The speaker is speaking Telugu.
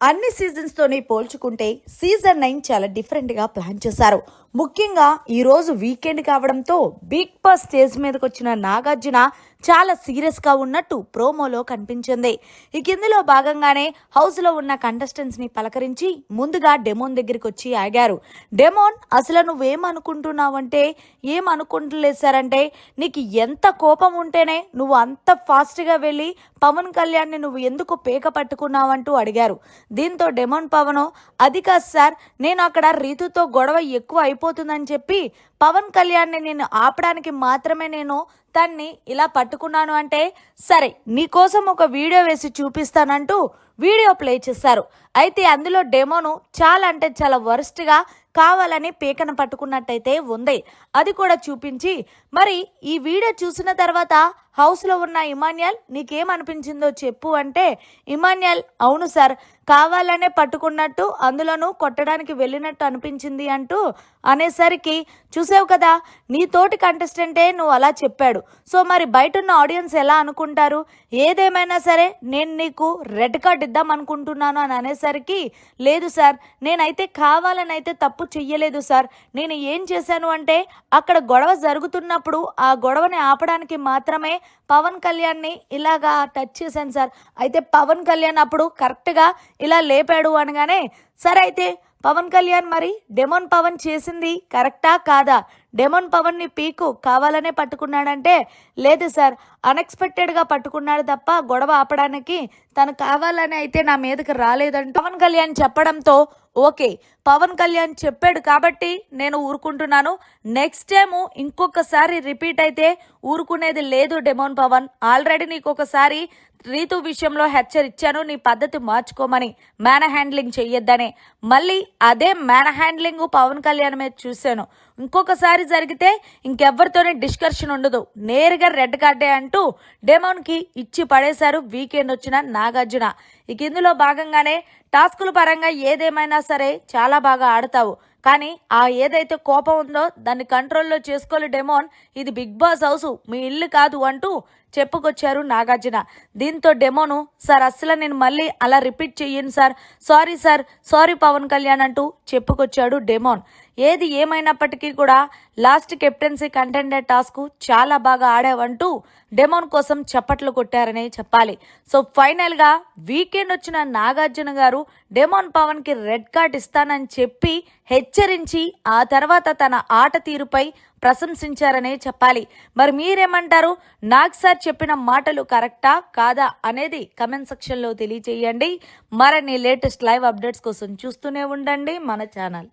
అన్ని సీజన్స్ తోని పోల్చుకుంటే సీజన్ 9 చాలా డిఫరెంట్ గా ప్లాన్ చేశారు. ముఖ్యంగా ఈ రోజు వీకెండ్ కావడంతో బిగ్ బాస్ స్టేజ్ మీదకి వచ్చిన నాగార్జున చాలా సీరియస్ గా ఉన్నట్టు ప్రోమోలో కనిపించింది. ఈ కిందలో భాగంగానే హౌస్ లో ఉన్న కంటెస్టెంట్స్ ని పలకరించి ముందుగా డెమోన్ దగ్గరికి వచ్చి ఆగారు. డెమోన్, అసలు నువ్వేమనుకుంటున్నావంటే ఏమనుకుంటలేదు సార్ అంటే, నీకు ఎంత కోపం ఉంటేనే నువ్వు అంత ఫాస్ట్ గా వెళ్ళి పవన్ కళ్యాణ్ ని నువ్వు ఎందుకు పేక పట్టుకున్నావంటూ అడిగారు. దీంతో డెమోన్ పవన్, అది కాదు సార్, నేను అక్కడ రీతుతో గొడవ ఎక్కువ అయిపోతుందని చెప్పి పవన్ కళ్యాణ్ ని నేను ఆపడానికి మాత్రమే నేను తన్ని ఇలా పట్టుకున్నాను అంటే, సరే నీకోసం ఒక వీడియో వేసి చూపిస్తానంటూ వీడియో ప్లే చేశారు. అయితే అందులో డెమోను చాలా అంటే చాలా వరస్ట్ గా కావాలని పీకన పట్టుకున్నట్టయితే ఉంది. అది కూడా చూపించి, మరి ఈ వీడియో చూసిన తర్వాత హౌస్ లో ఉన్న ఇమాన్యుయల్ నీకేమనిపించిందో చెప్పు అంటే, ఇమాన్యుయల్ అవును సార్, కావాలనే పట్టుకున్నట్టు అందులోనూ కొట్టడానికి వెళ్ళినట్టు అనిపించింది అంటూ అనేసరికి, చూసావు కదా నీ తోటి కంటెస్టెంటే నువ్వు అలా చెప్పాడు, సో మరి బయట ఉన్న ఆడియన్స్ ఎలా అనుకుంటారు, ఏదేమైనా సరే నేను నీకు రెడ్ కార్డ్ ఇద్దాం అనుకుంటున్నాను అని అనేసరికి, లేదు సార్ నేనైతే కావాలని అయితే తప్పు చెయ్యలేదు సార్, నేను ఏం చేశాను అంటే అక్కడ గొడవ జరుగుతున్నప్పుడు ఆ గొడవని ఆపడానికి మాత్రమే పవన్ కళ్యాణ్ ని ఇలాగా టచ్ చేశాను సార్, అయితే పవన్ కళ్యాణ్ అప్పుడు కరెక్ట్గా ఇలా లేపాడు అనగానే, సరే అయితే పవన్ కళ్యాణ్ మరి డెమోన్ పవన్ చేసింది కరెక్టా కాదా, డెమోన్ పవన్ ని పీకు కావాలనే పట్టుకున్నాడంటే, లేదు సార్ అన్ఎక్స్పెక్టెడ్గా పట్టుకున్నాడు తప్ప గొడవ ఆపడానికి తను కావాలని అయితే నా మీదకి రాలేదంటూ పవన్ కళ్యాణ్ చెప్పడంతో, ఓకే పవన్ కళ్యాణ్ చెప్పాడు కాబట్టి నేను ఊరుకుంటున్నాను, నెక్స్ట్ టైం ఇంకొకసారి రిపీట్ అయితే ఊరుకునేది లేదు డెమోన్ పవన్, ఆల్రెడీ నీకు ఒకసారి రీతు విషయంలో హెచ్చరిచ్చాను నీ పద్ధతి మార్చుకోమని, మ్యాన్ హ్యాండ్లింగ్ చెయ్యొద్దని, మళ్ళీ అదే మ్యాన్ హ్యాండ్లింగ్ పవన్ కళ్యాణ్ మీద చూశాను, ఇంకొకసారి జరిగితే ఇంకెవ్వరితోనే డిస్కషన్ ఉండదు, నేరుగా రెడ్ కార్డే అంటూ డెమోన్ కి ఇచ్చి పడేశారు వీకెండ్ వచ్చిన నాగార్జున. ఇక ఇందులో భాగంగానే టాస్కుల పరంగా ఏదేమైనా సరే చాలా బాగా ఆడతావు, కానీ ఆ ఏదైతే కోపం ఉందో దాన్ని కంట్రోల్లో చేసుకోలే డెమోన్, ఇది బిగ్ బాస్ హౌస్ మీ ఇల్లు కాదు అంటూ చెప్పుకొచ్చారు నాగార్జున. దీంతో డెమోను, సార్ అస్సలు నేను మళ్ళీ అలా రిపీట్ చెయ్యను సార్, సారీ పవన్ కళ్యాణ్ అంటూ చెప్పుకొచ్చాడు డెమోన్. ఏది ఏమైనప్పటికీ కూడా లాస్ట్ కెప్టెన్సీ కంటెండర్ టాస్క్ చాలా బాగా ఆడావంటూ డెమోన్ కోసం చప్పట్లు కొట్టారనే చెప్పాలి. సో ఫైనల్ గా వీకెండ్ వచ్చిన నాగార్జున గారు డెమోన్ పవన్ కి రెడ్ కార్డ్ ఇస్తానని చెప్పి హెచ్చరించి ఆ తర్వాత తన ఆట తీరుపై ప్రశంసించారనే చెప్పాలి. మరి మీరేమంటారు, నాగ్ సార్ చెప్పిన మాటలు కరెక్టా కాదా అనేది కమెంట్ సెక్షన్ లో తెలియజేయండి. మరిన్ని లేటెస్ట్ లైవ్ అప్డేట్స్ కోసం చూస్తూనే ఉండండి మన ఛానల్.